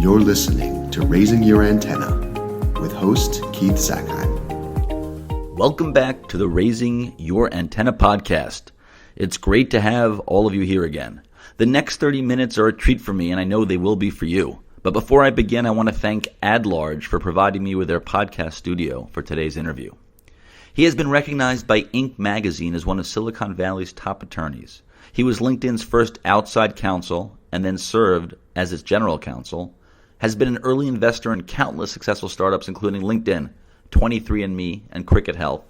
You're listening to Raising Your Antenna with host Keith Sackheim. Welcome back to the Raising Your Antenna podcast. It's great to have all of you here again. The next 30 minutes are a treat for me, and I know they will be for you. But before I begin, I want to thank AdLarge for providing me with their podcast studio for today's interview. He has been recognized by Inc. magazine as one of Silicon Valley's top attorneys. He was LinkedIn's first outside counsel and then served as its general counsel, has been an early investor in countless successful startups including LinkedIn, 23andMe, and Cricket Health.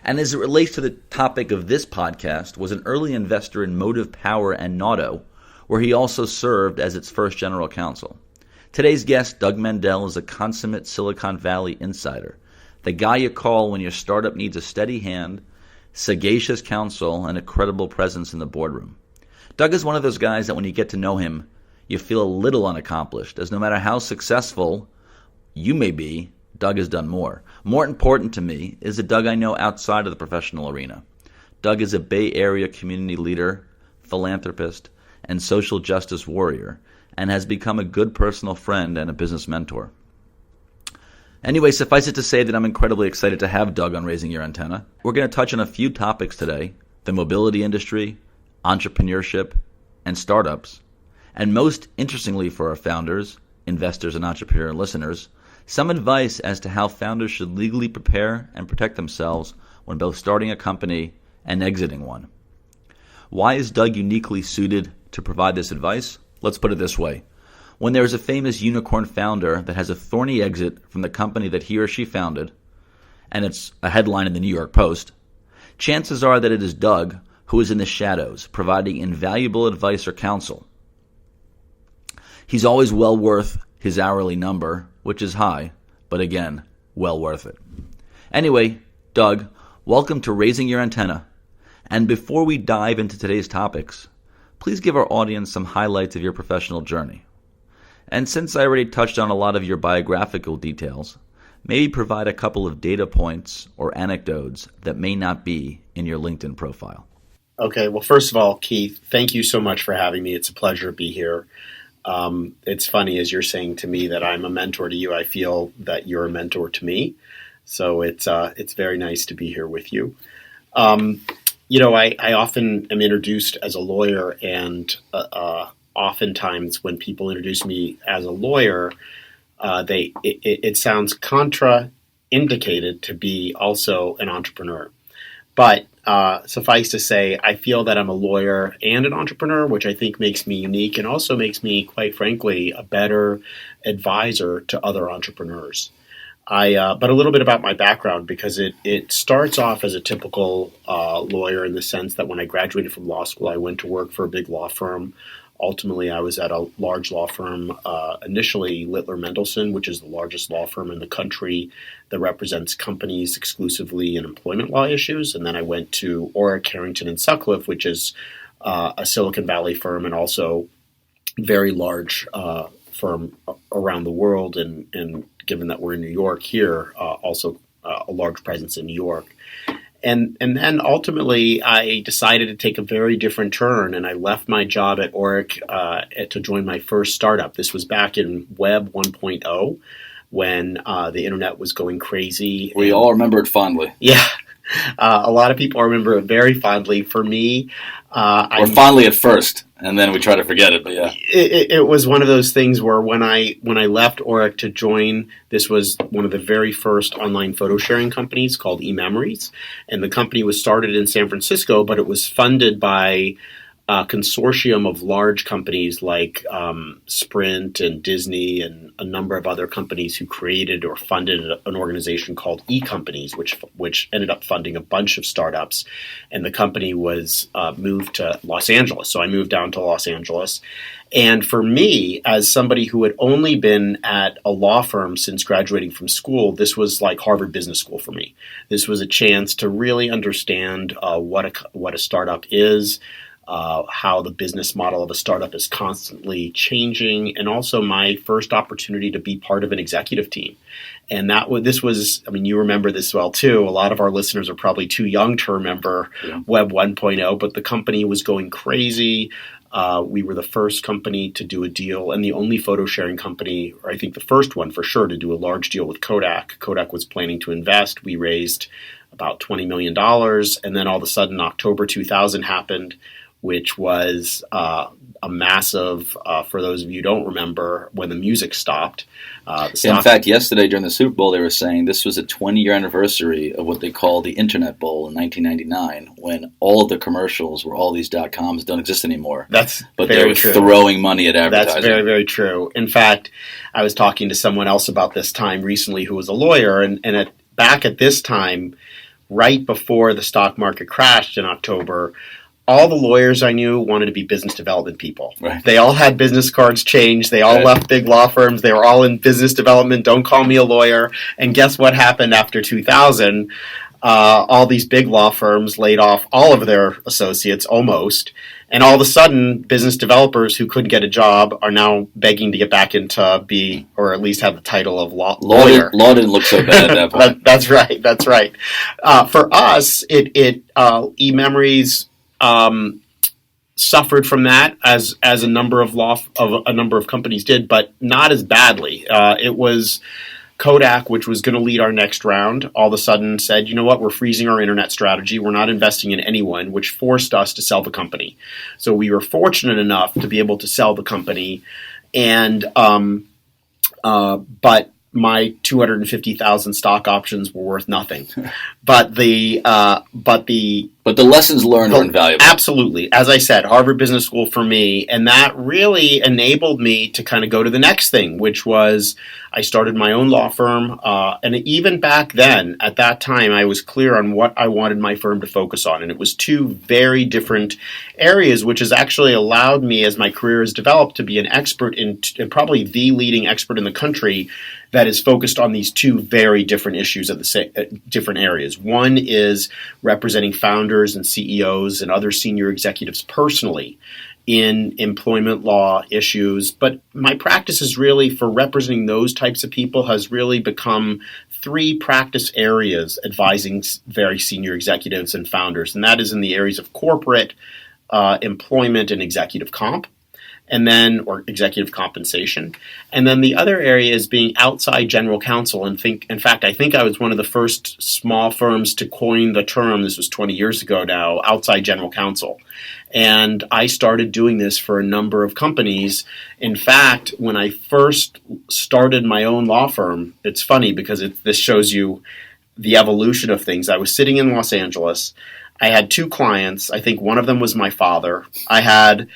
And as it relates to the topic of this podcast, was an early investor in Motive Power and Nauto, where he also served as its first general counsel. Today's guest, Doug Mandel, is a consummate Silicon Valley insider, the guy you call when your startup needs a steady hand, sagacious counsel, and a credible presence in the boardroom. Doug is one of those guys that when you get to know him, you feel a little unaccomplished, as no matter how successful you may be, Doug has done more. More important to me is the Doug I know outside of the professional arena. Doug is a Bay Area community leader, philanthropist, and social justice warrior, and has become a good personal friend and a business mentor. Anyway, suffice it to say that I'm incredibly excited to have Doug on Raising Your Antenna. We're going to touch on a few topics today: the mobility industry, entrepreneurship, and startups. And most interestingly for our founders, investors, and entrepreneur listeners, some advice as to how founders should legally prepare and protect themselves when both starting a company and exiting one. Why is Doug uniquely suited to provide this advice? Let's put it this way. When there is a famous unicorn founder that has a thorny exit from the company that he or she founded, and it's a headline in the New York Post, chances are that it is Doug who is in the shadows, providing invaluable advice or counsel. He's always well worth his hourly number, which is high, but again, well worth it. Anyway, Doug, welcome to Raising Your Antenna. And before we dive into today's topics, please give our audience some highlights of your professional journey. And since I already touched on a lot of your biographical details, maybe provide a couple of data points or anecdotes that may not be in your LinkedIn profile. Okay, well, first of all, Keith, thank you so much for having me. It's a pleasure to be here. It's funny, as you're saying to me that I'm a mentor to you, I feel that you're a mentor to me. So it's very nice to be here with you. I often am introduced as a lawyer, and oftentimes when people introduce me as a lawyer, it sounds contraindicated to be also an entrepreneur. But suffice to say, I feel that I'm a lawyer and an entrepreneur, which I think makes me unique and also makes me, quite frankly, a better advisor to other entrepreneurs. But a little bit about my background, because it starts off as a typical lawyer in the sense that when I graduated from law school, I went to work for a big law firm. Ultimately, I was at a large law firm, initially Littler Mendelsohn, which is the largest law firm in the country that represents companies exclusively in employment law issues. And then I went to Orrick, Harrington, and Sutcliffe, which is a Silicon Valley firm and also very large firm around the world. And given that we're in New York here, also a large presence in New York. And then ultimately, I decided to take a very different turn, and I left my job at Orrick to join my first startup. This was back in Web 1.0 when the internet was going crazy. We all remember it fondly. Yeah. A lot of people remember it very fondly. For me, fondly at first, and then we try to forget it. But yeah, it was one of those things where when I left Orrick to join, this was one of the very first online photo sharing companies called eMemories, and the company was started in San Francisco, but it was funded by a consortium of large companies like Sprint and Disney and a number of other companies who created or funded an organization called eCompanies, which ended up funding a bunch of startups. And the company was moved to Los Angeles. So I moved down to Los Angeles. And for me, as somebody who had only been at a law firm since graduating from school, this was like Harvard Business School for me. This was a chance to really understand what a startup is, how the business model of a startup is constantly changing, and also my first opportunity to be part of an executive team. And this was, you remember this well too. A lot of our listeners are probably too young to remember Web 1.0, but the company was going crazy. We were the first company to do a deal and the only photo sharing company, or I think the first one for sure, to do a large deal with Kodak. Kodak was planning to invest. We raised about $20 million. And then all of a sudden, October 2000 happened, which was a massive, for those of you who don't remember, when the music stopped. In fact, yesterday during the Super Bowl, they were saying this was a 20-year anniversary of what they call the Internet Bowl in 1999, when all of the commercials where all these .coms don't exist anymore. But they were throwing money at advertising. That's very, very true. In fact, I was talking to someone else about this time recently who was a lawyer, and back at this time, right before the stock market crashed in October, all the lawyers I knew wanted to be business development people. Right. They all had business cards changed. They all left big law firms. They were all in business development. Don't call me a lawyer. And guess what happened after 2000? All these big law firms laid off all of their associates almost. And all of a sudden, business developers who couldn't get a job are now begging to get back into or at least have the title of lawyer. Law didn't look so bad at that point. That's right. For us, eMemories suffered from that as a number of companies did, but not as badly. It was Kodak, which was going to lead our next round, all of a sudden said, you know what, we're freezing our internet strategy. We're not investing in anyone, which forced us to sell the company. So we were fortunate enough to be able to sell the company, and but my 250,000 stock options were worth nothing. But the lessons learned are invaluable. Absolutely. As I said, Harvard Business School for me, and that really enabled me to kind of go to the next thing, which was I started my own law firm. And even back then, at that time, I was clear on what I wanted my firm to focus on. And it was two very different areas, which has actually allowed me, as my career has developed, to be an expert and probably the leading expert in the country that is focused on these two very different issues at different areas. One is representing founders and CEOs and other senior executives personally in employment law issues. But my practice is really for representing those types of people has really become three practice areas advising very senior executives and founders. And that is in the areas of corporate, employment, and executive comp. Or executive compensation. And then the other area is being outside general counsel. In fact, I think I was one of the first small firms to coin the term, this was 20 years ago now, outside general counsel. And I started doing this for a number of companies. In fact, when I first started my own law firm, it's funny because this shows you the evolution of things. I was sitting in Los Angeles. I had two clients. I think one of them was my father. I had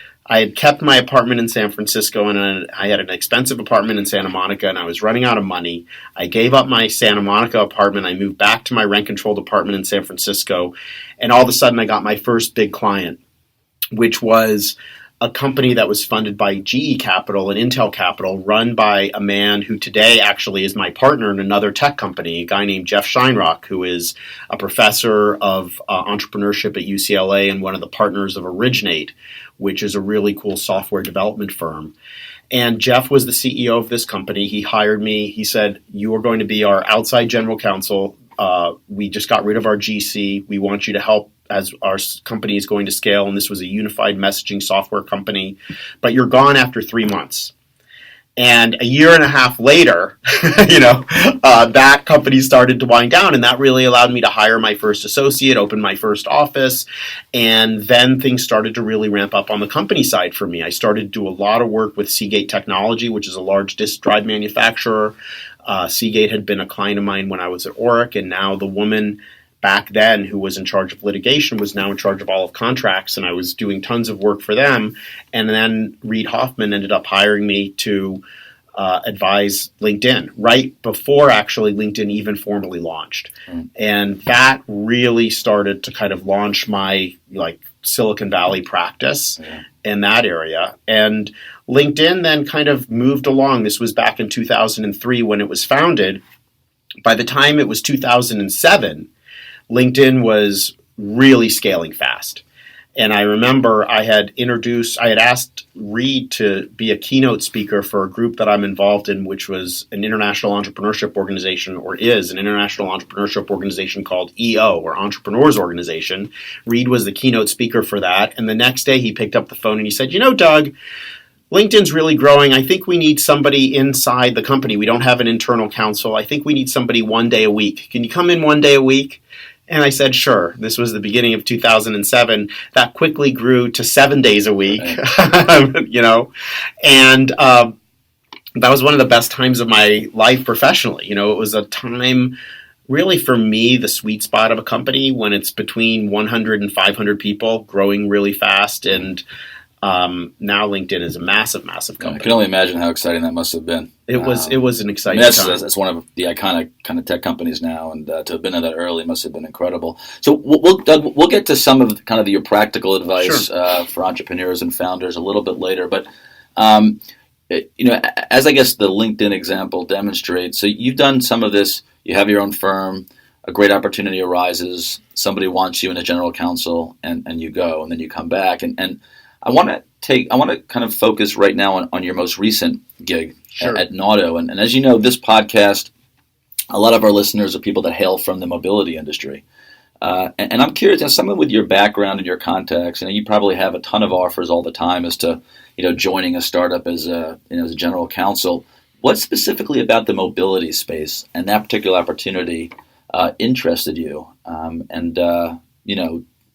kept my apartment in San Francisco, and I had an expensive apartment in Santa Monica, and I was running out of money. I gave up my Santa Monica apartment. I moved back to my rent-controlled apartment in San Francisco, and all of a sudden I got my first big client, which was a company that was funded by GE Capital and Intel Capital, run by a man who today actually is my partner in another tech company, a guy named Jeff Scheinrock, who is a professor of entrepreneurship at UCLA and one of the partners of Originate, which is a really cool software development firm. And Jeff was the CEO of this company. He hired me. He said, you are going to be our outside general counsel. We just got rid of our GC. We want you to help as our company is going to scale. And this was a unified messaging software company. But you're gone after 3 months. And a year and a half later, that company started to wind down, and that really allowed me to hire my first associate, open my first office, and then things started to really ramp up on the company side for me. I started to do a lot of work with Seagate Technology, which is a large disk drive manufacturer. Seagate had been a client of mine when I was at Oric, and now the woman back then who was in charge of litigation was now in charge of all of contracts, and I was doing tons of work for them. And then Reid Hoffman ended up hiring me to advise LinkedIn right before actually LinkedIn even formally launched. And that really started to kind of launch my Silicon Valley practice in that area. And LinkedIn then kind of moved along. This was back in 2003 when it was founded. By the time it was 2007, LinkedIn was really scaling fast. And I remember I had asked Reed to be a keynote speaker for a group that I'm involved in, which was an international entrepreneurship organization, or is an international entrepreneurship organization called EO, or Entrepreneurs Organization. Reed was the keynote speaker for that. And the next day he picked up the phone and he said, Doug, LinkedIn's really growing. I think we need somebody inside the company. We don't have an internal counsel. I think we need somebody 1 day a week. Can you come in 1 day a week? And I said, sure. This was the beginning of 2007. That quickly grew to 7 days a week, and that was one of the best times of my life professionally. It was a time really for me, the sweet spot of a company when it's between 100 and 500 people growing really fast. And now LinkedIn is a massive, massive company. I can only imagine how exciting that must have been. It was an exciting time. That's one of the iconic kind of tech companies now, and to have been in that early must have been incredible. So we'll get to some of kind of your practical advice for entrepreneurs and founders a little bit later. But as I guess the LinkedIn example demonstrates, so you've done some of this. You have your own firm. A great opportunity arises. Somebody wants you in a general counsel, and you go, and then you come back. And I want to kind of focus right now on your most recent gig at Nauto. And as you know, this podcast, a lot of our listeners are people that hail from the mobility industry. And I'm curious, someone with your background and your contacts, you probably have a ton of offers all the time as to, joining a startup as a general counsel. What specifically about the mobility space and that particular opportunity interested you?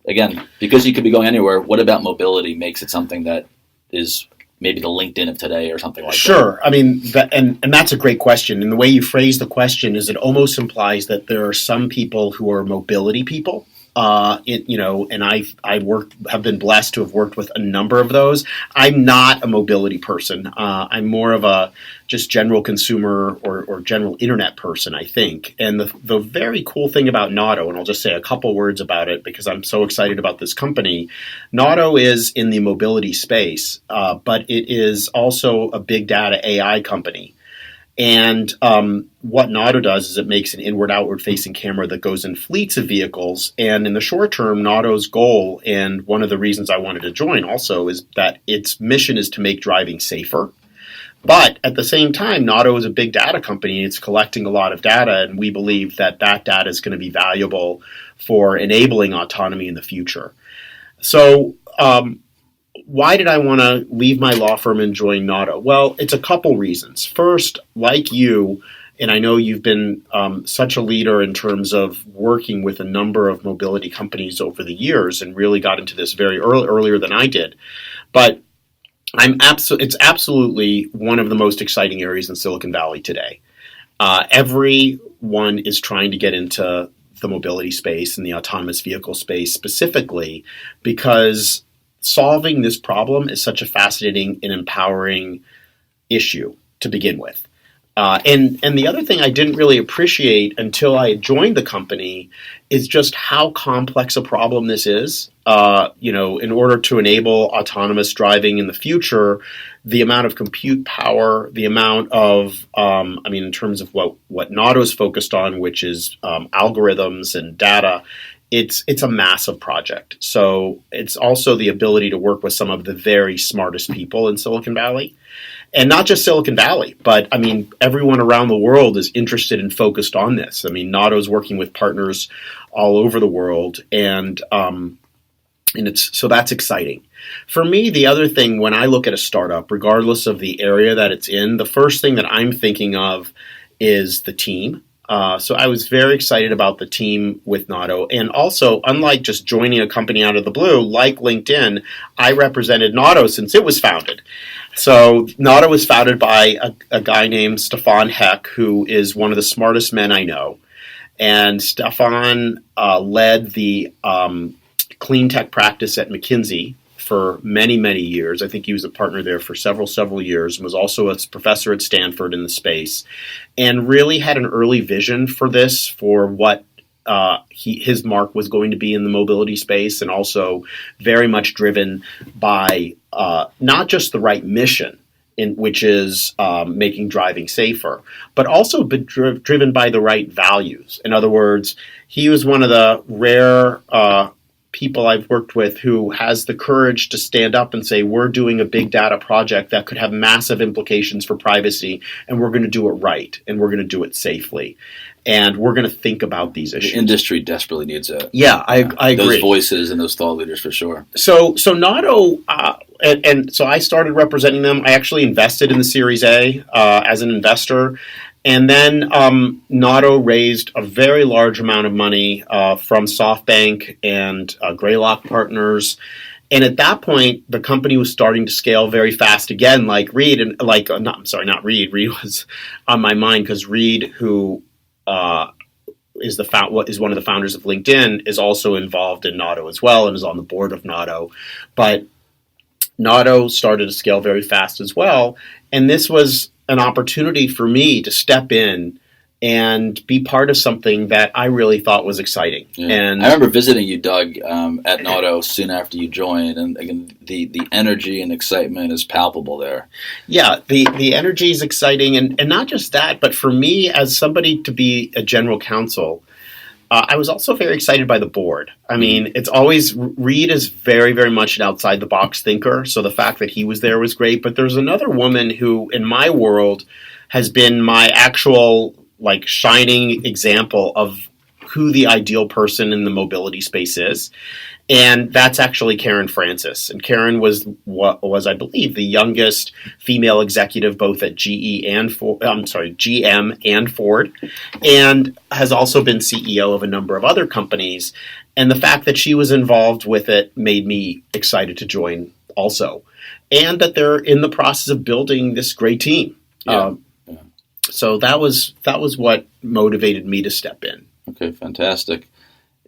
Again, because you could be going anywhere, what about mobility makes it something that is maybe the LinkedIn of today or something like that? Sure. I mean, and that's a great question. And the way you phrase the question is it almost implies that there are some people who are mobility people. And have been blessed to have worked with a number of those. I'm not a mobility person. I'm more of a just general consumer or general internet person, I think. And the very cool thing about Nauto, and I'll just say a couple words about it because I'm so excited about this company. Nauto is in the mobility space, but it is also a big data AI company. And what Nauto does is it makes an inward-outward facing camera that goes in fleets of vehicles. And in the short term, Nauto's goal, and one of the reasons I wanted to join also, is that its mission is to make driving safer. But at the same time, Nauto is a big data company. It's collecting a lot of data, and we believe that data is going to be valuable for enabling autonomy in the future. So why did I want to leave my law firm and join Nauto? Well, it's a couple reasons. First, like you, and I know you've been such a leader in terms of working with a number of mobility companies over the years and really got into this very earlier than I did. But it's absolutely one of the most exciting areas in Silicon Valley today. Everyone is trying to get into the mobility space and the autonomous vehicle space specifically because solving this problem is such a fascinating and empowering issue to begin with. And the other thing I didn't really appreciate until I joined the company is just how complex a problem this is. In order to enable autonomous driving in the future, the amount of compute power, the amount of, in terms of what Nauto's focused on, which is algorithms and data, it's a massive project. So it's also the ability to work with some of the very smartest people in Silicon Valley. And not just Silicon Valley, but everyone around the world is interested and focused on this. Nauto's working with partners all over the world, and so that's exciting. For me, the other thing when I look at a startup, regardless of the area that it's in, the first thing that I'm thinking of is the team. So I was very excited about the team with Nauto. And also, unlike just joining a company out of the blue, like LinkedIn, I represented Nauto since it was founded. So Nauto was founded by a guy named Stefan Heck, who is one of the smartest men I know. And Stefan led the clean tech practice at McKinsey for many, many years. I think he was a partner there for several years, and was also a professor at Stanford in the space, and really had an early vision for this, for what his mark was going to be in the mobility space, and also very much driven by not just the right mission, which is making driving safer, but also driven by the right values. In other words, he was one of the rare people I've worked with who has the courage to stand up and say, we're doing a big data project that could have massive implications for privacy, and we're going to do it right, and we're going to do it safely, and we're going to think about these issues. The industry desperately needs it. Yeah, I agree. Those voices and those thought leaders for sure. So Nato, and so I started representing them. I actually invested in the Series A as an investor. And then Nato raised a very large amount of money from SoftBank and Greylock Partners. And at that point, the company was starting to scale very fast again, like Reed. And not Reed. Reed was on my mind because Reed, who is one of the founders of LinkedIn, is also involved in Nato as well and is on the board of Nato. But Nato started to scale very fast as well. And this was an opportunity for me to step in and be part of something that I really thought was exciting. Yeah. And I remember visiting you, Doug, at Nato soon after you joined, and again, the energy and excitement is palpable there. Yeah, the energy is exciting, and not just that, but for me as somebody to be a general counsel, I was also very excited by the board. I mean, it's always, Reed is very, very much an outside-the-box thinker, so the fact that he was there was great. But there's another woman who, in my world, has been my actual, shining example of who the ideal person in the mobility space is. And that's actually Karen Francis. And Karen was, I believe, the youngest female executive both at GM and Ford, and has also been CEO of a number of other companies. And the fact that she was involved with it made me excited to join also. And that they're in the process of building this great team. Yeah. So that was what motivated me to step in. Okay, fantastic.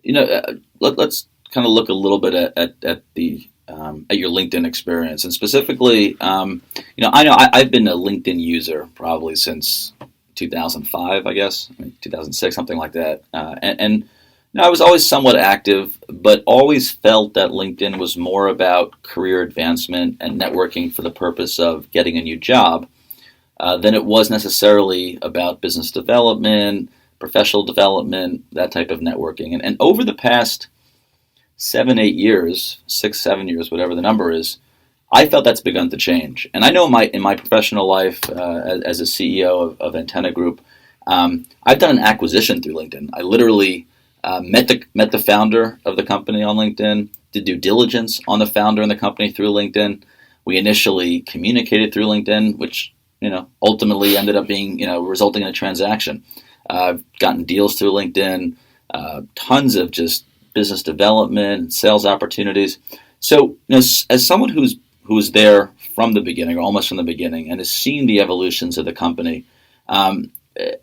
Let's kind of look a little bit at your LinkedIn experience, and specifically, I know I've been a LinkedIn user probably since 2005, I guess, 2006, something like that, and I was always somewhat active, but always felt that LinkedIn was more about career advancement and networking for the purpose of getting a new job than it was necessarily about business development, professional development, that type of networking. And over the past 7 years, whatever the number is, I felt that's begun to change. And I know in my professional life as a CEO of Antenna Group, I've done an acquisition through LinkedIn. I literally met the founder of the company on LinkedIn, did due diligence on the founder and the company through LinkedIn. We initially communicated through LinkedIn, which ultimately ended up being resulting in a transaction. I've gotten deals through LinkedIn, tons of just business development, sales opportunities. So, as someone who was there from the beginning, or almost from the beginning, and has seen the evolutions of the company, can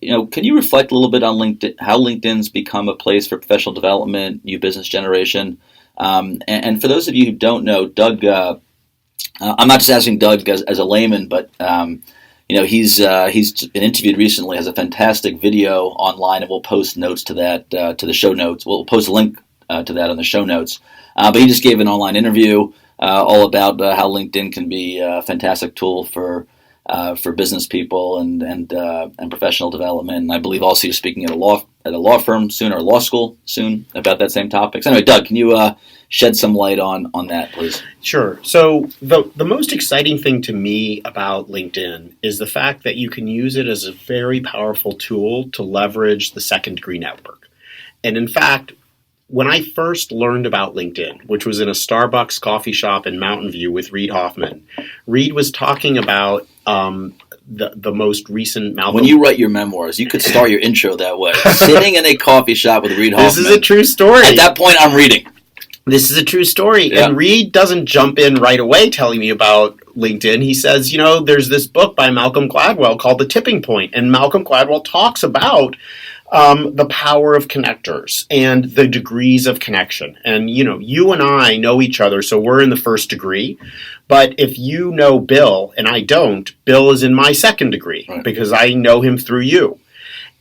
you reflect a little bit on LinkedIn, how LinkedIn's become a place for professional development, new business generation? And for those of you who don't know, Doug, I'm not just asking Doug as a layman, but he's been interviewed recently, has a fantastic video online, and we'll post notes to that, to the show notes. We'll post a link to that on the show notes. But he just gave an online interview all about how LinkedIn can be a fantastic tool for business people and professional development. And I believe also you're speaking at a law firm soon, or law school soon, about that same topic. So anyway, Doug, can you shed some light on that, please? Sure. So the most exciting thing to me about LinkedIn is the fact that you can use it as a very powerful tool to leverage the second degree network. And in fact, when I first learned about LinkedIn, which was in a Starbucks coffee shop in Mountain View with Reed Hoffman, Reed was talking about the most recent Malcolm. When you write your memoirs, you could start your intro that way. Sitting in a coffee shop with Reed Hoffman. This is a true story. At that point, I'm reading. This is a true story. Yeah. And Reed doesn't jump in right away telling me about LinkedIn. He says, there's this book by Malcolm Gladwell called The Tipping Point. And Malcolm Gladwell talks about the power of connectors and the degrees of connection. And, you and I know each other, so we're in the first degree. But if you know Bill and I don't, Bill is in my second degree, right, because I know him through you.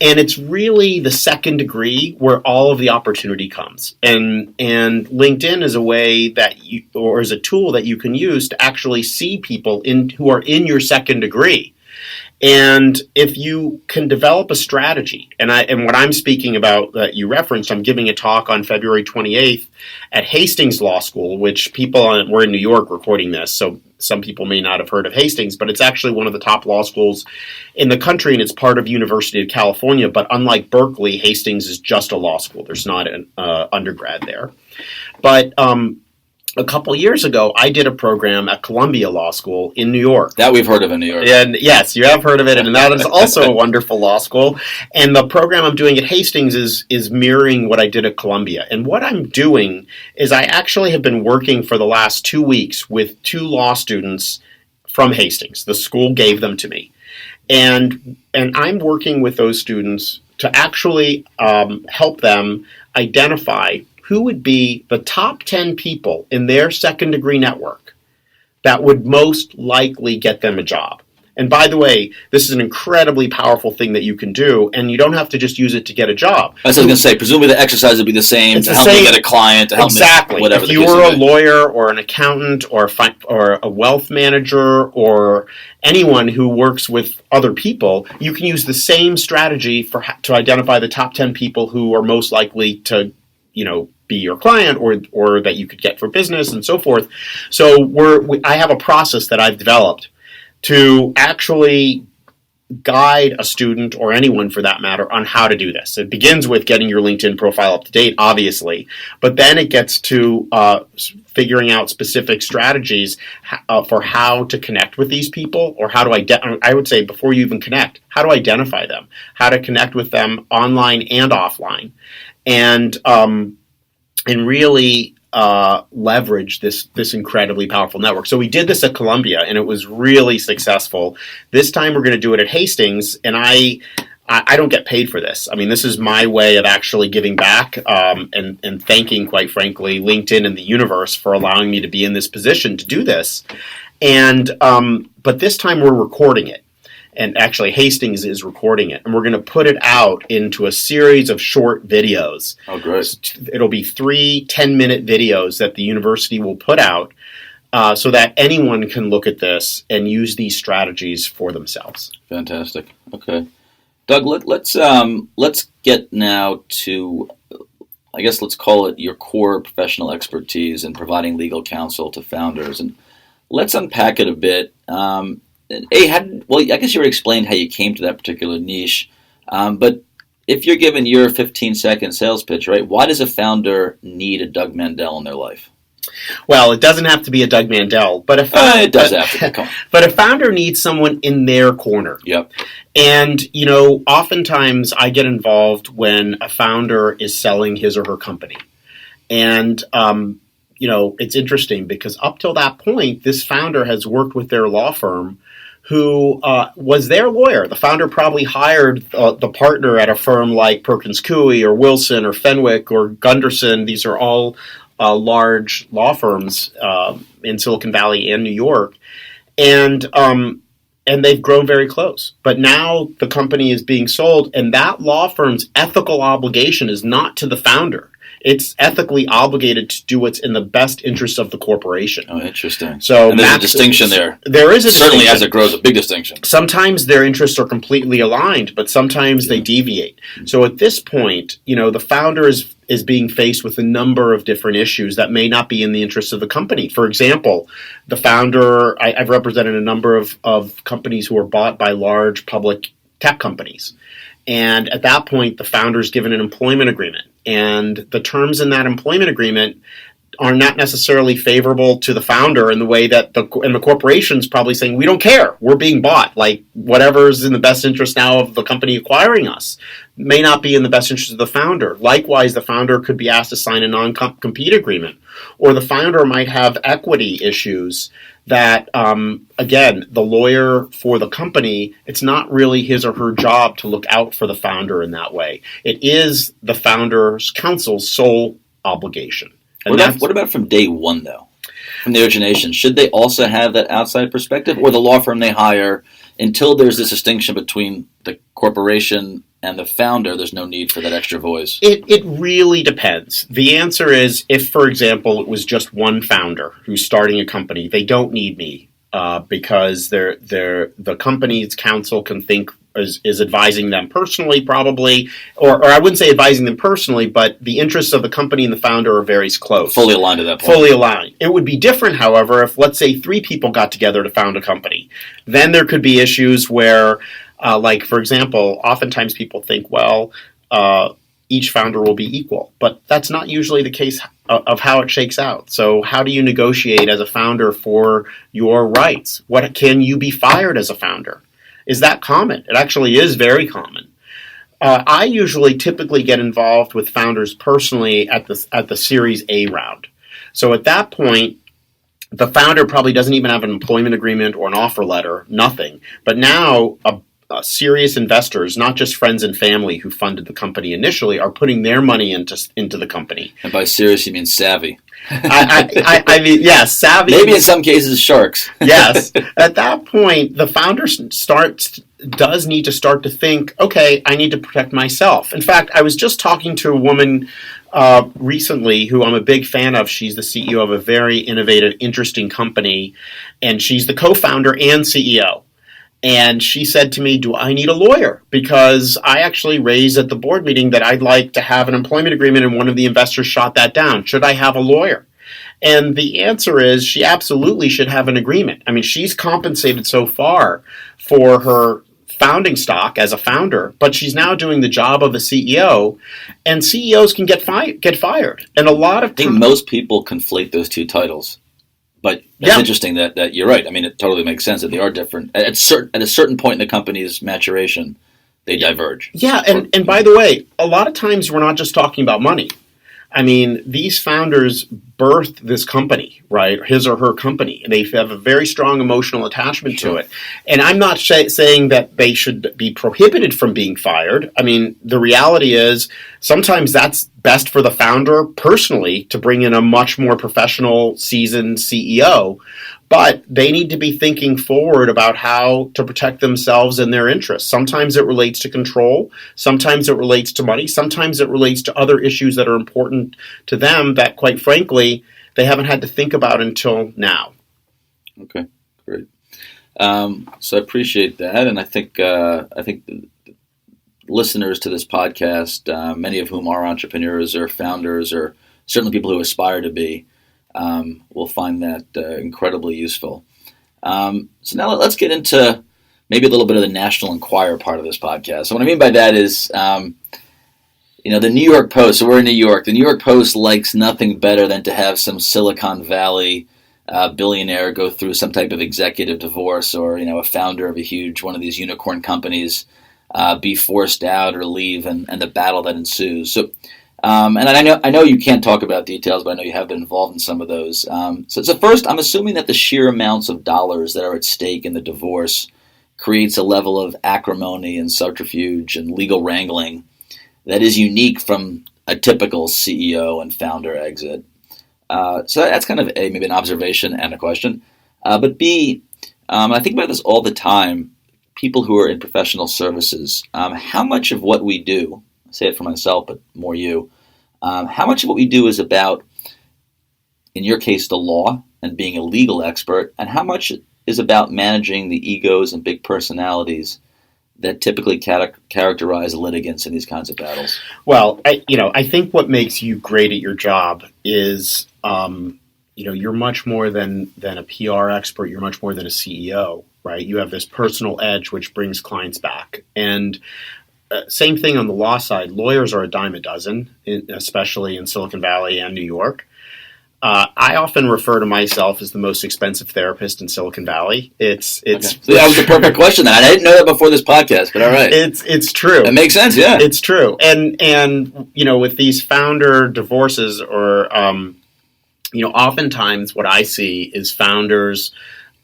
And it's really the second degree where all of the opportunity comes. And LinkedIn is a way that is a tool that you can use to actually see people who are in your second degree. And if you can develop a strategy, and what I'm speaking about that you referenced, I'm giving a talk on February 28th at Hastings Law School, which we're in New York recording this, so some people may not have heard of Hastings, but it's actually one of the top law schools in the country, and it's part of University of California. But unlike Berkeley, Hastings is just a law school. There's not an undergrad there. But a couple years ago, I did a program at Columbia Law School in New York. That we've heard of in New York. And yes, you have heard of it, and that is also a wonderful law school. And the program I'm doing at Hastings is mirroring what I did at Columbia. And what I'm doing is I actually have been working for the last 2 weeks with 2 law students from Hastings. The school gave them to me. And I'm working with those students to actually help them identify who would be the top 10 people in their second-degree network that would most likely get them a job. And by the way, this is an incredibly powerful thing that you can do, and you don't have to just use it to get a job. I was going to say, presumably the exercise would be the same to help me get a client, to help me whatever. If you were a lawyer or an accountant or a wealth manager or anyone who works with other people, you can use the same strategy to identify the top 10 people who are most likely to, be your client or that you could get for business and so forth. So I have a process that I've developed to actually guide a student or anyone for that matter on how to do this. It begins with getting your LinkedIn profile up to date, obviously, but then it gets to figuring out specific strategies for how to connect with these people, or how to I would say before you even connect, how to identify them, how to connect with them online and offline, and really leverage this incredibly powerful network. So we did this at Columbia, and it was really successful. This time we're going to do it at Hastings, and I don't get paid for this. I mean, this is my way of actually giving back and thanking, quite frankly, LinkedIn and the universe for allowing me to be in this position to do this. And but this time we're recording it. And actually, Hastings is recording it. And we're going to put it out into a series of short videos. Oh, great. It'll be 3 10-minute videos that the university will put out so that anyone can look at this and use these strategies for themselves. Fantastic. Okay. Doug, let's get now to, I guess let's call it your core professional expertise in providing legal counsel to founders. And let's unpack it a bit. I guess you already explained how you came to that particular niche, but if you're given your 15-second sales pitch, right, why does a founder need a Doug Mandel in their life? Well, it doesn't have to be a Doug Mandel, but it does have to be. Come on. But a founder needs someone in their corner. Yep. And, oftentimes I get involved when a founder is selling his or her company. And, it's interesting because up till that point, this founder has worked with their law firm who was their lawyer. The founder probably hired the partner at a firm like Perkins Coie or Wilson or Fenwick or Gunderson. These are all large law firms in Silicon Valley and New York. And they've grown very close. But now the company is being sold, and that law firm's ethical obligation is not to the founder. It's ethically obligated to do what's in the best interest of the corporation. Oh, interesting. So there's a distinction there. There is a certainly distinction. As it grows, a big distinction. Sometimes their interests are completely aligned, but sometimes they deviate. So at this point, the founder is being faced with a number of different issues that may not be in the interest of the company. For example, the founder, I've represented a number of companies who are bought by large public tech companies. And at that point, the founder is given an employment agreement. And the terms in that employment agreement are not necessarily favorable to the founder in the way that the corporation's probably saying, we don't care, we're being bought. Like, whatever's in the best interest now of the company acquiring us may not be in the best interest of the founder. Likewise, the founder could be asked to sign a non-compete agreement. Or the founder might have equity issues that, again, the lawyer for the company, it's not really his or her job to look out for the founder in that way. It is the founder's counsel's sole obligation. What about from day one, though? From the origination, should they also have that outside perspective, or the law firm they hire, until there's this distinction between the corporation and the founder, there's no need for that extra voice? It really depends. The answer is, if, for example, it was just one founder who's starting a company, they don't need me. because the company's counsel can think is advising them personally, probably, or I wouldn't say advising them personally, but the interests of the company and the founder are very close. Fully aligned to that point. Fully aligned. It would be different, however, if, let's say, 3 people got together to found a company. Then there could be issues where, like, for example, oftentimes people think, well, each founder will be equal. But that's not usually the case of how it shakes out. So how do you negotiate as a founder for your rights? What can you be fired as a founder? Is that common? It actually is very common. I usually typically get involved with founders personally at the Series A round. So at that point, the founder probably doesn't even have an employment agreement or an offer letter, nothing. But now serious investors, not just friends and family who funded the company initially, are putting their money into the company. And by serious, you mean savvy. I mean, yeah, savvy. Maybe in some cases, sharks. Yes. At that point, the founder does need to start to think, okay, I need to protect myself. In fact, I was just talking to a woman recently who I'm a big fan of. She's the CEO of a very innovative, interesting company, and she's the co-founder and CEO. And she said to me, do I need a lawyer? Because I actually raised at the board meeting that I'd like to have an employment agreement, and one of the investors shot that down. Should I have a lawyer? And the answer is she absolutely should have an agreement. I mean, she's compensated so far for her founding stock as a founder, but she's now doing the job of a CEO, and CEOs can get fired. And a lot of I think most people conflate those two titles. But it's interesting that you're right. I mean, it totally makes sense that they are different. At a certain point in the company's maturation, they diverge. Yeah, and by the way, a lot of times we're not just talking about money. I mean, these founders birthed this company, right? His or her company. And they have a very strong emotional attachment to it. And I'm not saying that they should be prohibited from being fired. I mean, the reality is sometimes that's best for the founder personally to bring in a much more professional, seasoned CEO. But they need to be thinking forward about how to protect themselves and their interests. Sometimes it relates to control. Sometimes it relates to money. Sometimes it relates to other issues that are important to them that, quite frankly, they haven't had to think about until now. Okay, great. So I appreciate that, and I think the listeners to this podcast, many of whom are entrepreneurs or founders or certainly people who aspire to be, will find that incredibly useful. So now let's get into maybe a little bit of the National Enquirer part of this podcast. So what I mean by that is, the New York Post, so we're in New York, the New York Post likes nothing better than to have some Silicon Valley billionaire go through some type of executive divorce, or, a founder of one of these unicorn companies be forced out or leave, and the battle that ensues. So, and I know you can't talk about details, but I know you have been involved in some of those. So first, I'm assuming that the sheer amounts of dollars that are at stake in the divorce creates a level of acrimony and subterfuge and legal wrangling that is unique from a typical CEO and founder exit. So that's kind of maybe an observation and a question. But B, I think about this all the time, people who are in professional services, how much of what we do, I say it for myself, but more you, how much of what we do is about, in your case, the law and being a legal expert, and how much is about managing the egos and big personalities that typically characterize litigants in these kinds of battles? Well, I think what makes you great at your job is, you're much more than a PR expert. You're much more than a CEO, right? You have this personal edge which brings clients back. And same thing on the law side. Lawyers are a dime a dozen, especially in Silicon Valley and New York. I often refer to myself as the most expensive therapist in Silicon Valley. It's okay. So that was the perfect question. I didn't know that before this podcast, but all right. It's true. That makes sense, yeah. It's true. And with these founder divorces, or oftentimes what I see is founders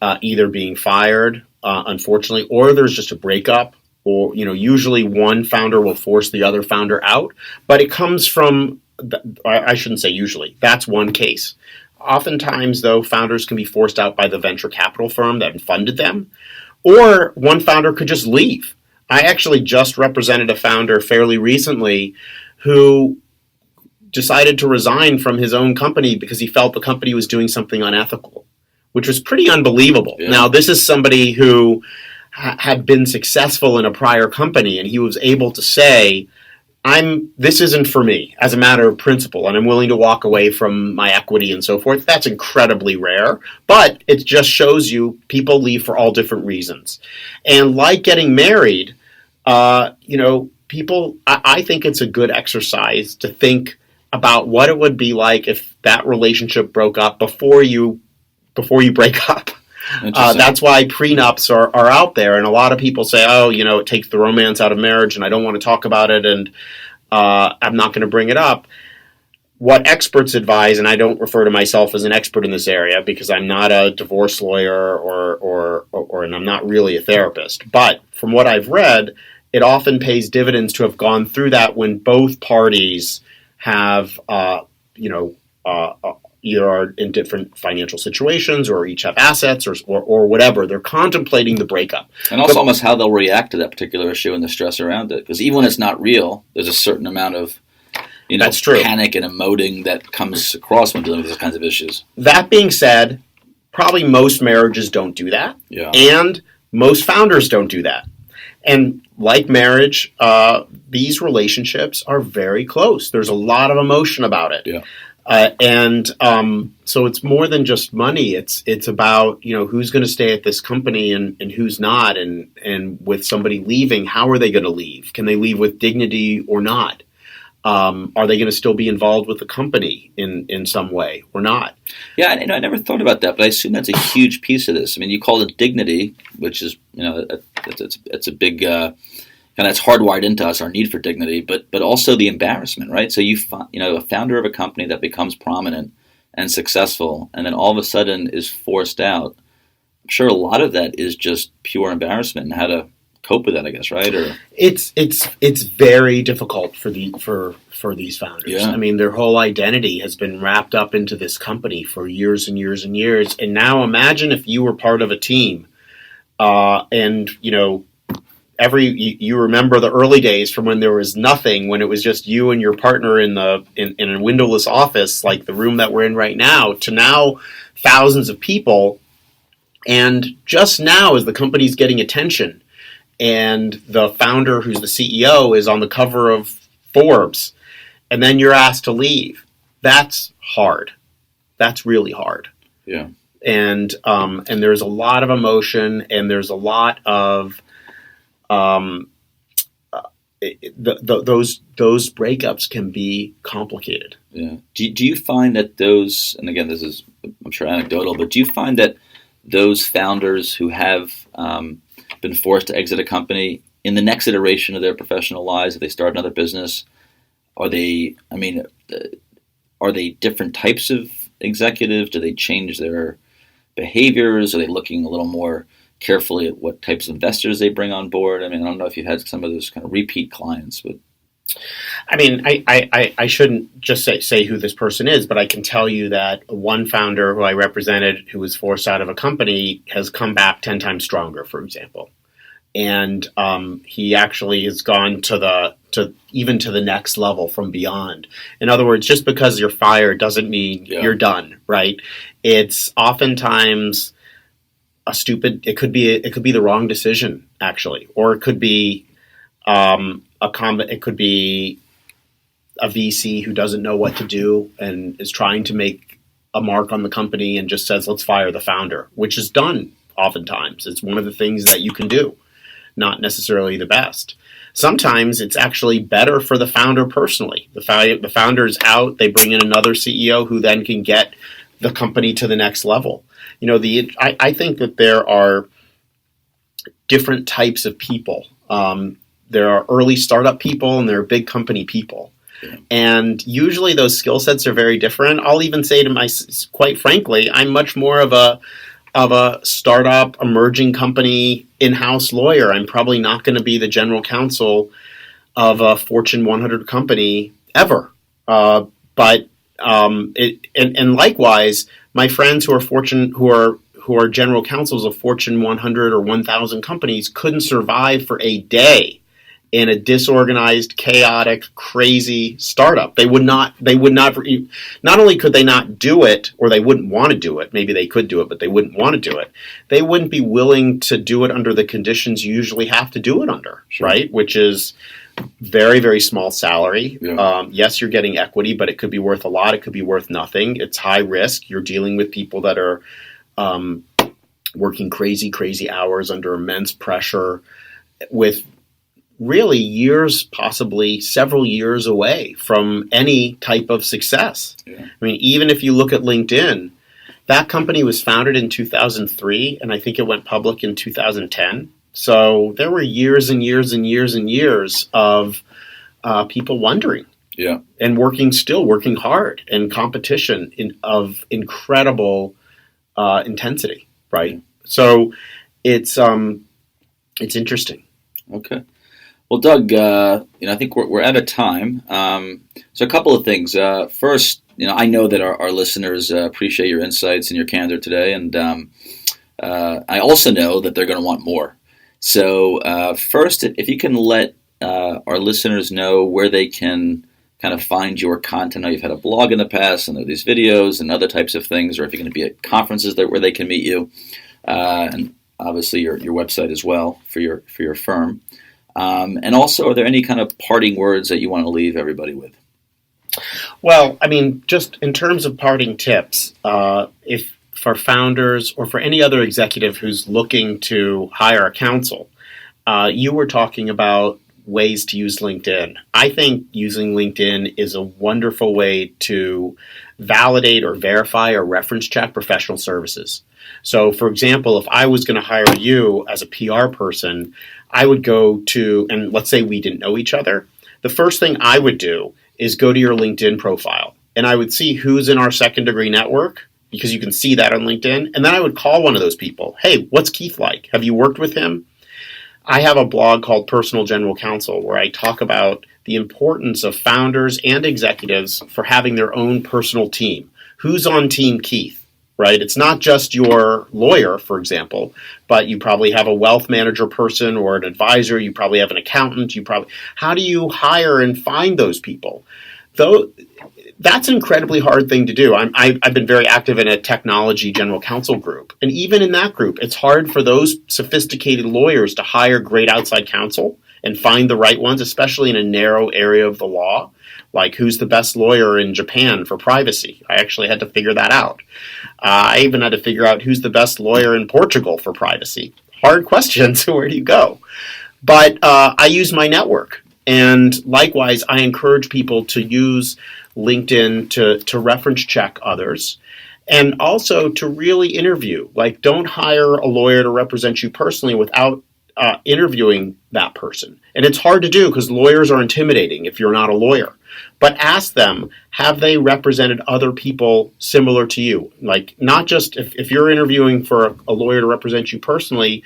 either being fired, unfortunately, or there's just a breakup, or usually one founder will force the other founder out, but it comes from, I shouldn't say usually, that's one case. Oftentimes, though, founders can be forced out by the venture capital firm that funded them, or one founder could just leave. I actually just represented a founder fairly recently who decided to resign from his own company because he felt the company was doing something unethical. which was pretty unbelievable. Yeah. Now, this is somebody who had been successful in a prior company, and he was able to say, this isn't for me as a matter of principle, and I'm willing to walk away from my equity and so forth. That's incredibly rare, but it just shows you people leave for all different reasons. And like getting married, people, I think it's a good exercise to think about what it would be like if that relationship broke up before you break up. That's why prenups are out there, and a lot of people say, it takes the romance out of marriage, and I don't want to talk about it, and I'm not going to bring it up. What experts advise, and I don't refer to myself as an expert in this area because I'm not a divorce lawyer and I'm not really a therapist, but from what I've read, it often pays dividends to have gone through that when both parties have, either are in different financial situations or each have assets or whatever. They're contemplating the breakup. And also almost how they'll react to that particular issue and the stress around it. Because even when it's not real, there's a certain amount of That's true. Panic and emoting that comes across when dealing with those kinds of issues. That being said, probably most marriages don't do that. Yeah. And most founders don't do that. And like marriage, these relationships are very close. There's a lot of emotion about it. Yeah. So it's more than just money. It's about, who's going to stay at this company and who's not. And with somebody leaving, how are they going to leave? Can they leave with dignity or not? Are they going to still be involved with the company in some way or not? Yeah, I never thought about that, but I assume that's a huge piece of this. I mean, you call it dignity, which is, it's a big, and that's hardwired into us, our need for dignity, but also the embarrassment, right? So a founder of a company that becomes prominent and successful, and then all of a sudden is forced out. I'm sure a lot of that is just pure embarrassment and how to cope with that, I guess, right? Or it's very difficult for these founders. Yeah. I mean, their whole identity has been wrapped up into this company for years and years and years. And now imagine if you were part of a team, and you remember the early days from when there was nothing, when it was just you and your partner in a windowless office like the room that we're in right now, to now thousands of people. And just now, as the company's getting attention, and the founder, who's the CEO, is on the cover of Forbes, and then you're asked to leave. That's hard. That's really hard. yeah, And there's a lot of emotion, and there's a lot of those breakups can be complicated. yeah. Do you find that those, and again, this is, I'm sure, anecdotal, but do you find that those founders who have been forced to exit a company in the next iteration of their professional lives, if they start another business, are they different types of executives? Do they change their behaviors? Are they looking a little more carefully at what types of investors they bring on board? I mean, I don't know if you've had some of those kind of repeat clients, but I mean, I shouldn't just say who this person is, but I can tell you that one founder who I represented who was forced out of a company has come back 10 times stronger, for example. And he actually has gone to the next level from beyond. In other words, just because you're fired doesn't mean you're done, right? It's oftentimes it could be the wrong decision, actually, or it could be it could be a VC who doesn't know what to do and is trying to make a mark on the company and just says, let's fire the founder, which is done oftentimes. It's one of the things that you can do, not necessarily the best. Sometimes it's actually better for the founder personally. The founder's out, they bring in another CEO who then can get the company to the next level. I think that there are different types of people. There are early startup people and there are big company people. Yeah. And usually those skill sets are very different. I'll even say quite frankly, I'm much more of a startup, emerging company, in-house lawyer. I'm probably not going to be the general counsel of a Fortune 100 company ever. And likewise, my friends who are general counsels of Fortune 100 or 1,000 companies couldn't survive for a day in a disorganized, chaotic, crazy startup. They would not, not only could they not do it, or they wouldn't want to do it, maybe they could do it, but they wouldn't want to do it. They wouldn't be willing to do it under the conditions you usually have to do it under, Sure. right? Which is very, very small salary. Yeah. Yes, you're getting equity, but it could be worth a lot. It could be worth nothing. It's high risk. You're dealing with people that are working crazy, crazy hours under immense pressure with really years, possibly several years away from any type of success. Yeah. I mean, even if you look at LinkedIn, that company was founded in 2003, and I think it went public in 2010. So there were years and years and years and years of people wondering Yeah. and still working hard, and competition of incredible intensity, right? So it's interesting. Okay. Well, Doug, I think we're out of time. So a couple of things. First, I know that our listeners appreciate your insights and your candor today, and I also know that they're going to want more. So first, if you can let our listeners know where they can kind of find your content. I know you've had a blog in the past, and there are these videos and other types of things, or if you're going to be at conferences where they can meet you, and obviously your website as well for your firm. And also, are there any kind of parting words that you want to leave everybody with? Well, I mean, just in terms of parting tips, if for founders or for any other executive who's looking to hire a counsel, you were talking about ways to use LinkedIn. I think using LinkedIn is a wonderful way to validate or verify or reference check professional services. So, for example, if I was going to hire you as a PR person, I would go to, and let's say we didn't know each other, the first thing I would do is go to your LinkedIn profile, and I would see who's in our second degree network, because you can see that on LinkedIn, and then I would call one of those people. Hey, what's Keith like? Have you worked with him? I have a blog called Personal General Counsel where I talk about the importance of founders and executives for having their own personal team. Who's on Team Keith? Right? It's not just your lawyer, for example, but you probably have a wealth manager person or an advisor. You probably have an accountant. How do you hire and find those people? Though that's an incredibly hard thing to do. I've been very active in a technology general counsel group. And even in that group, it's hard for those sophisticated lawyers to hire great outside counsel and find the right ones, especially in a narrow area of the law. Like, who's the best lawyer in Japan for privacy? I actually had to figure that out. I even had to figure out who's the best lawyer in Portugal for privacy. Hard question, so where do you go? But I use my network. And likewise, I encourage people to use LinkedIn to reference check others, and also to really interview. Like, don't hire a lawyer to represent you personally without interviewing that person. And it's hard to do because lawyers are intimidating if you're not a lawyer. But ask them, have they represented other people similar to you? Like, not just if you're interviewing for a lawyer to represent you personally,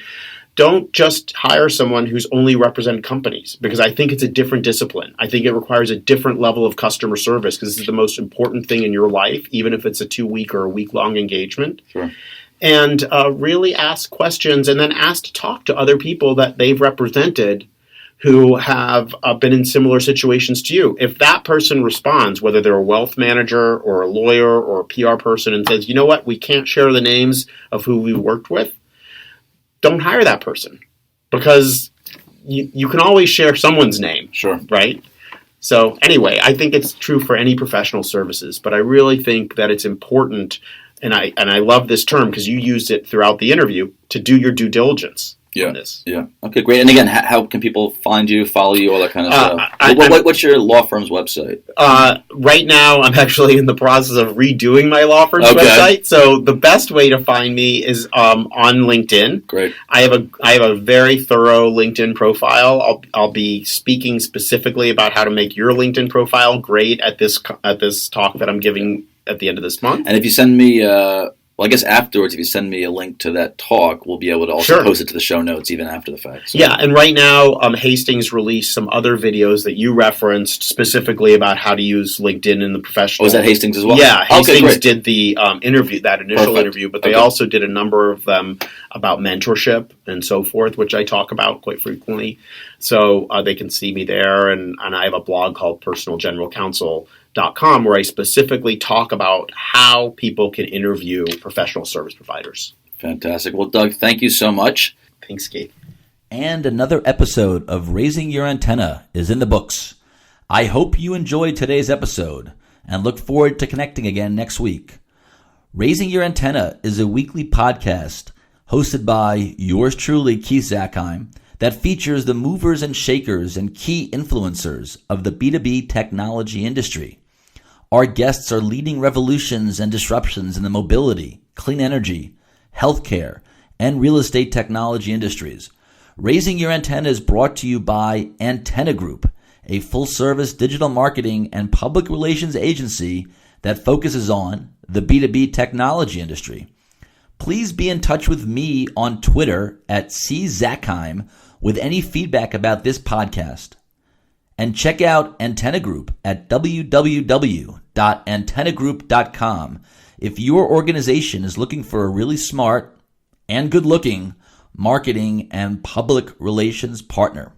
don't just hire someone who's only represented companies, because I think it's a different discipline. I think it requires a different level of customer service, because this is the most important thing in your life, even if it's a 2-week or a week-long engagement. Sure. And really ask questions, and then ask to talk to other people that they've represented who have been in similar situations to you. If that person responds, whether they're a wealth manager or a lawyer or a PR person, and says, you know what, we can't share the names of who we worked with, don't hire that person, because you can always share someone's name. Sure. Right? So anyway, I think it's true for any professional services, but I really think that it's important, and I love this term because you used it throughout the interview, to do your due diligence. Yeah. On this. Yeah. Okay, great. And again, how can people find you, follow you, all that kind of stuff? What's your law firm's website? Right now, I'm actually in the process of redoing my law firm's website. So the best way to find me is on LinkedIn. Great. I have a very thorough LinkedIn profile. I'll be speaking specifically about how to make your LinkedIn profile great at this talk that I'm giving at the end of this month. And if you send me Well, I guess afterwards, if you send me a link to that talk, we'll be able to also Sure. post it to the show notes even after the fact. So. Yeah, and right now, Hastings released some other videos that you referenced specifically about how to use LinkedIn in the professional. Oh, is that Hastings as well? Yeah, Hastings great. did the interview, that initial Perfect. interview, but they also did a number of them about mentorship and so forth, which I talk about quite frequently. So they can see me there, and I have a blog called personalgeneralcounsel.com where I specifically talk about how people can interview professional service providers. Fantastic. Well, Doug, thank you so much. Thanks, Keith. And another episode of Raising Your Antenna is in the books. I hope you enjoyed today's episode and look forward to connecting again next week. Raising Your Antenna is a weekly podcast hosted by yours truly, Keith Zackheim, that features the movers and shakers and key influencers of the B2B technology industry. Our guests are leading revolutions and disruptions in the mobility, clean energy, healthcare, and real estate technology industries. Raising Your Antenna is brought to you by Antenna Group, a full-service digital marketing and public relations agency that focuses on the B2B technology industry. Please be in touch with me on Twitter at @CZackheim with any feedback about this podcast. And check out Antenna Group at www.antennagroup.com if your organization is looking for a really smart and good-looking marketing and public relations partner.